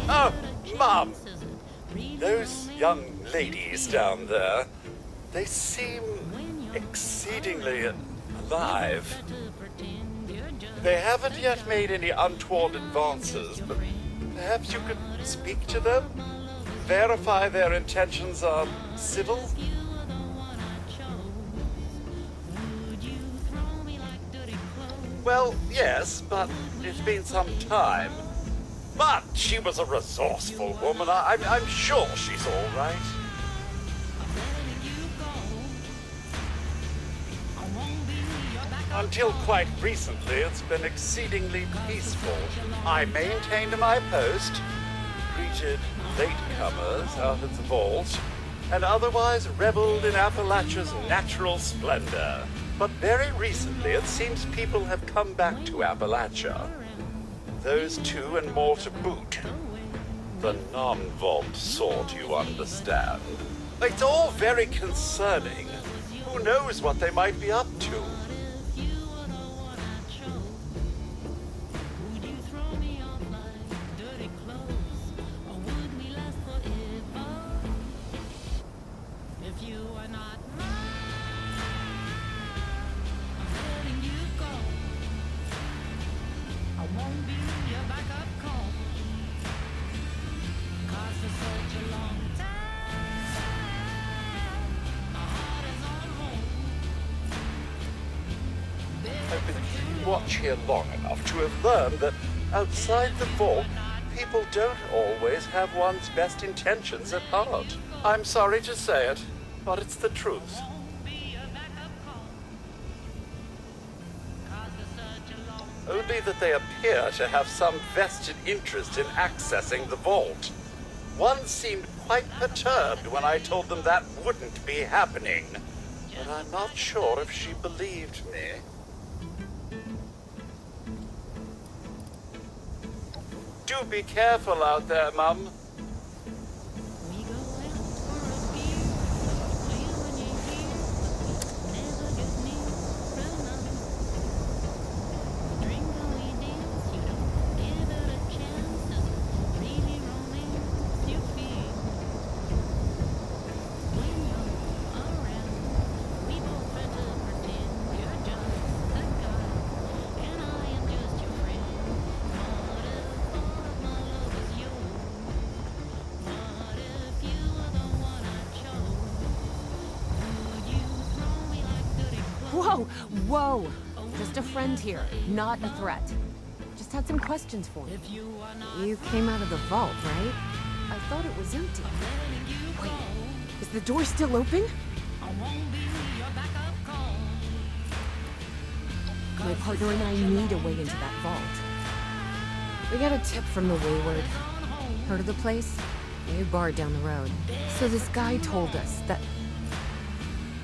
Oh, Mum! Those young ladies down there, they seem exceedingly alive. They haven't yet made any untoward advances, but perhaps you could speak to them? Verify their intentions are civil? Well, yes, but it's been some time. But she was a resourceful woman. I'm sure she's all right. Until quite recently, it's been exceedingly peaceful. I maintained my post, greeted latecomers out of the vault, and otherwise reveled in Appalachia's natural splendor. But very recently, it seems people have come back to Appalachia. Those two and more to boot. The non-vault sort, you understand. It's all very concerning. Who knows what they might be up to? I've been watch here long enough to have learned that outside the vault, people don't always have one's best intentions at heart. I'm sorry to say it, but it's the truth. Only that they appear to have some vested interest in accessing the vault. One seemed quite perturbed when I told them that wouldn't be happening, but I'm not sure if she believed me. Do be careful out there, Mum. Whoa! Just a friend here, not a threat. Just had some questions for you. You came out of the vault, right? I thought it was empty. Wait, is the door still open? My partner and I need a way into that vault. We got a tip from the Wayward. Heard of the place? New bar down the road. So this guy told us that...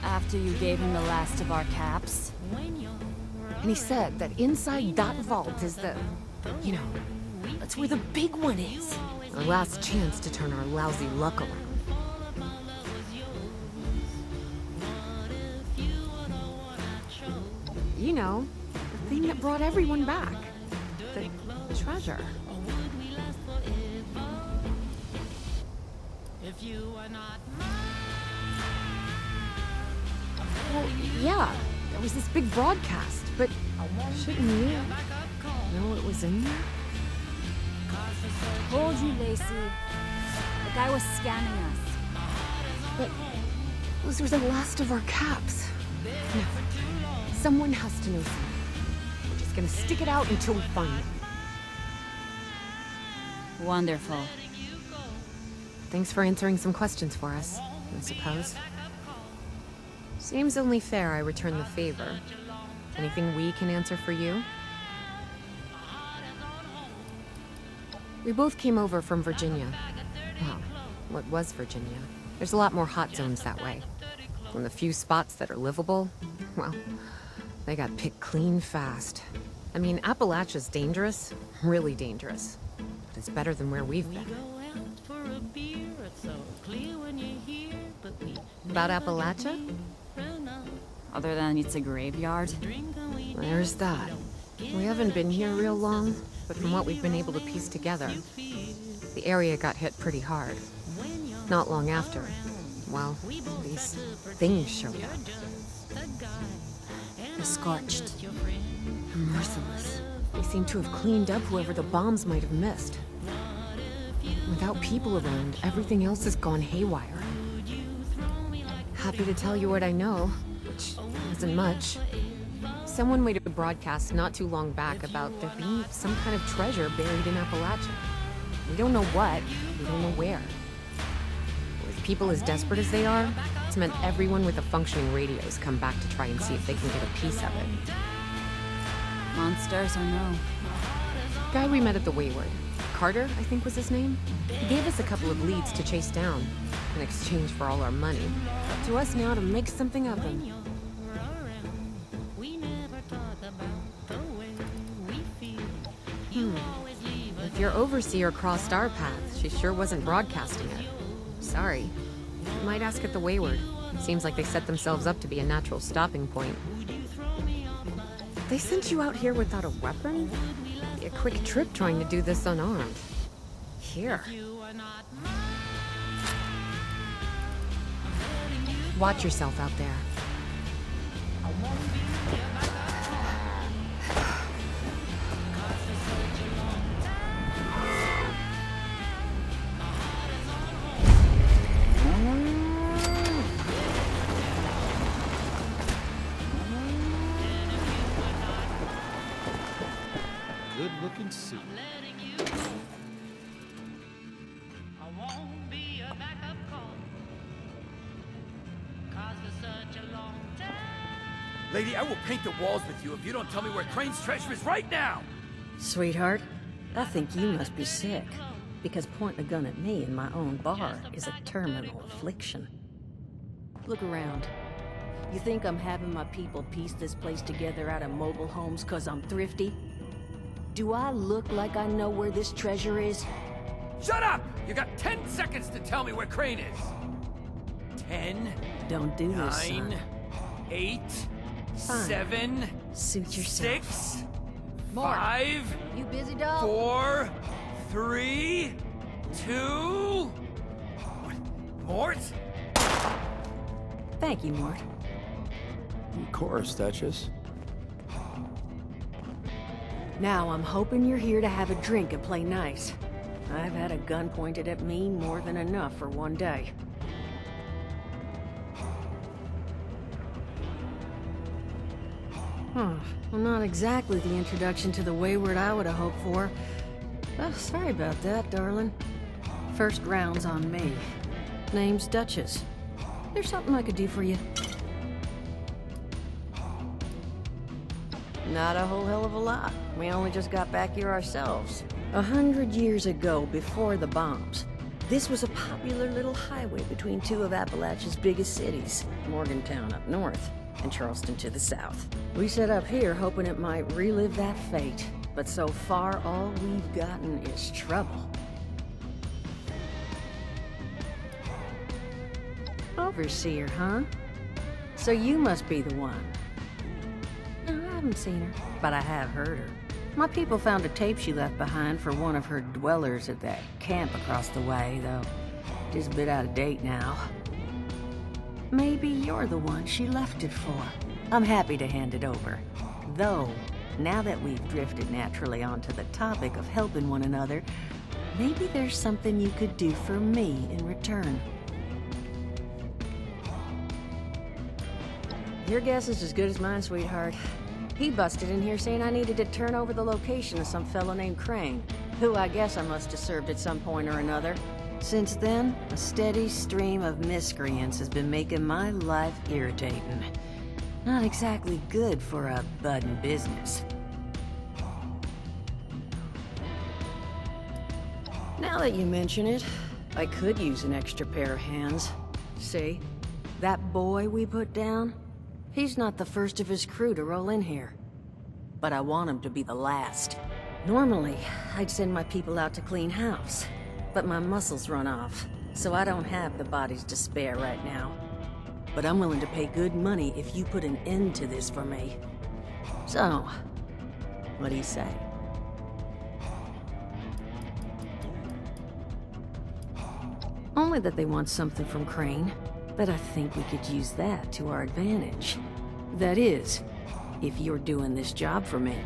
After you gave him the last of our caps? And he said that inside that vault is the... You know, that's where the big one is. Our last chance to turn our lousy luck around. You know, the thing that brought everyone back. The treasure. Well, yeah, there was this big broadcast, but shouldn't you know it was in there? Told you, Lacey. The guy was scanning us. But those were the last of our caps. No, someone has to know something. We're just gonna stick it out until we find it. Wonderful. Thanks for answering some questions for us, I suppose. Seems only fair I return the favor. Anything we can answer for you? We both came over from Virginia. Well, what was Virginia? There's a lot more hot zones that way. And the few spots that are livable, well, they got picked clean fast. I mean, Appalachia's dangerous, really dangerous. But it's better than where we've been. About Appalachia? Other than it's a graveyard? There's that. We haven't been here real long, but from what we've been able to piece together, The area got hit pretty hard. Not long after, well, these things showed up. The Scorched. Merciless. They seem to have cleaned up whoever the bombs might have missed. Without people around, everything else has gone haywire. Happy to tell you what I know, which isn't much. Someone made a broadcast not too long back about there being some kind of treasure buried in Appalachia. We don't know what, we don't know where. With people as desperate as they are, it's meant everyone with a functioning radio has come back to try and see if they can get a piece of it. Monsters or no? Guy we met at the Wayward. Carter, I think was his name. He gave us a couple of leads to chase down, in exchange for all our money. Up to us now to make something of them. If your overseer crossed our path, she sure wasn't broadcasting it. Sorry. You might ask at the Wayward. Seems like they set themselves up to be a natural stopping point. They sent you out here without a weapon? Be a quick trip trying to do this unarmed. Here. Watch yourself out there. Good-looking suit. Lady, I will paint the walls with you if you don't tell me where Crane's treasure is right now! Sweetheart, I think you must be sick, because pointing a gun at me in my own bar is a terminal affliction. Look around. You think I'm having my people piece this place together out of mobile homes because I'm thrifty? Do I look like I know where this treasure is? Shut up! You got 10 seconds to tell me where Crane is! 10, Don't do this, 9, son. 8, Fine. 7, Suit yourself. 6, Mort. 5, You busy, dog? 4, 3, 2... What? Mort? Thank you, Mort. Of course, Duchess. Now I'm hoping you're here to have a drink and play nice. I've had a gun pointed at me more than enough for one day. Well, not exactly the introduction to the Wayward I would have hoped for. Oh, sorry about that, darling. First round's on me. Name's Duchess. There's something I could do for you. Not a whole hell of a lot. We only just got back here ourselves. 100 years ago, before the bombs, this was a popular little highway between two of Appalachia's biggest cities, Morgantown up north, and Charleston to the south. We set up here hoping it might relive that fate, but so far all we've gotten is trouble. Overseer, huh? So you must be the one. No, I haven't seen her, but I have heard her. My people found a tape she left behind for one of her dwellers at that camp across the way, though it is a bit out of date now. Maybe you're the one she left it for. I'm happy to hand it over. Though, now that we've drifted naturally onto the topic of helping one another, maybe there's something you could do for me in return. Your guess is as good as mine, sweetheart. He busted in here saying I needed to turn over the location of some fellow named Crane, who I guess I must have served at some point or another. Since then, a steady stream of miscreants has been making my life irritating. Not exactly good for a budding business. Now that you mention it, I could use an extra pair of hands. See? That boy we put down? He's not the first of his crew to roll in here. But I want him to be the last. Normally, I'd send my people out to clean house. But my muscles run off, so I don't have the bodies to spare right now. But I'm willing to pay good money if you put an end to this for me. So, what do you say? only that they want something from Crane, but I think we could use that to our advantage. That is, if you're doing this job for me.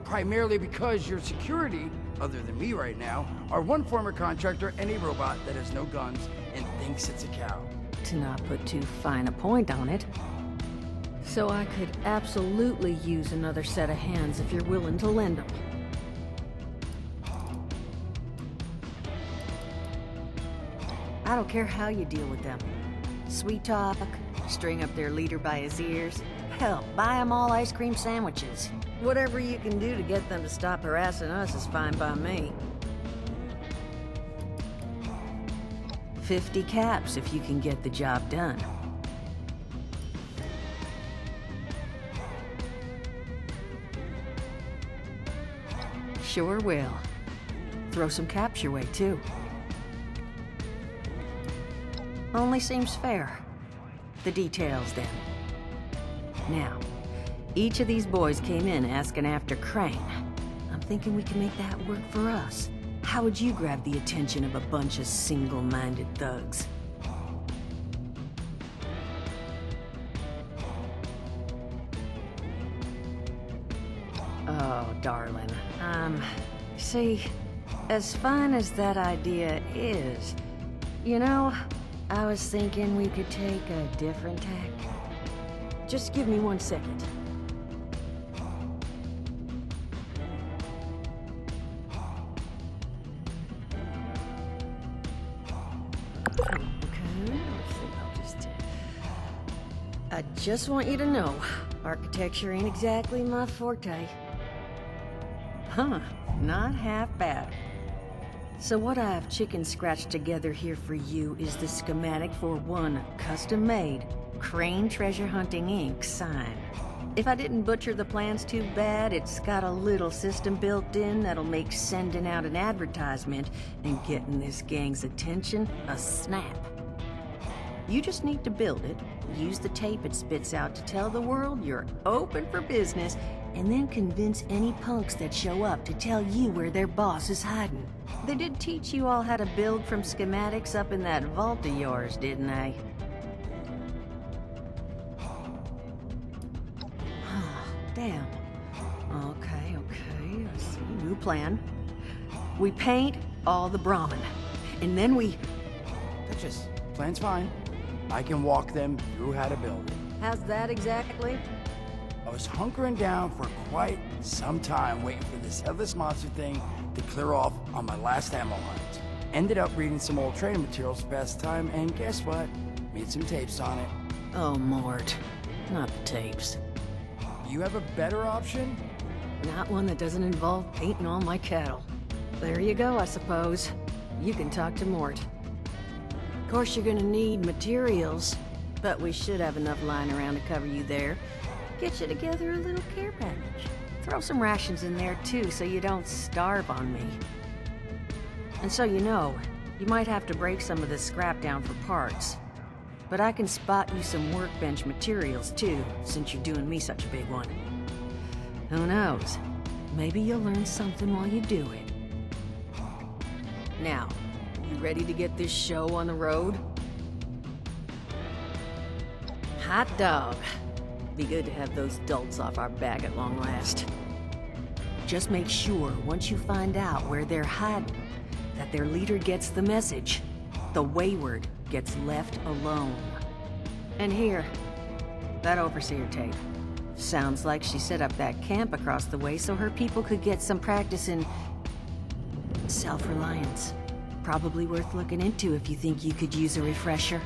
Primarily because your security, other than me right now, are one former contractor and a robot that has no guns and thinks it's a cow. To not put too fine a point on it. So I could absolutely use another set of hands if you're willing to lend them. I don't care how you deal with them. Sweet talk, string up their leader by his ears. Hell, buy them all ice cream sandwiches. Whatever you can do to get them to stop harassing us is fine by me. 50 caps if you can get the job done. Sure will. Throw some caps your way, too. Only seems fair. The details, then. Now, each of these boys came in asking after Crane. I'm thinking we can make that work for us. How would you grab the attention of a bunch of single-minded thugs? Oh, darling. See, as fine as that idea is, you know, I was thinking we could take a different tack. Just give me 1 second. I just want you to know, architecture ain't exactly my forte. Huh, not half bad. So what I've chicken scratched together here for you is the schematic for one custom-made Crane Treasure Hunting Inc. sign. If I didn't butcher the plans too bad, it's got a little system built in that'll make sending out an advertisement and getting this gang's attention a snap. You just need to build it, use the tape it spits out to tell the world you're open for business, and then convince any punks that show up to tell you where their boss is hiding. They did teach you all how to build from schematics up in that vault of yours, didn't they? Damn. Okay. I see. New plan. We paint all the Brahmin, and then we... Duchess, plan's fine. I can walk them through how to build it. How's that exactly? I was hunkering down for quite some time waiting for this headless monster thing to clear off on my last ammo hunt. Ended up reading some old training materials to pass the time, and guess what? Made some tapes on it. Oh, Mort. Not the tapes. You have a better option? Not one that doesn't involve painting all my cattle. There you go, I suppose. You can talk to Mort. Of course, you're gonna need materials, but we should have enough lying around to cover you there. Get you together a little care package. Throw some rations in there, too, so you don't starve on me. And so you know, you might have to break some of this scrap down for parts. But I can spot you some workbench materials, too, since you're doing me such a big one. Who knows? Maybe you'll learn something while you do it. Now, you ready to get this show on the road? Hot dog. Be good to have those dolts off our back at long last. Just make sure, once you find out where they're hiding, that their leader gets the message. The Wayward gets left alone. And here, that overseer tape. Sounds like she set up that camp across the way so her people could get some practice in self-reliance. Probably worth looking into if you think you could use a refresher.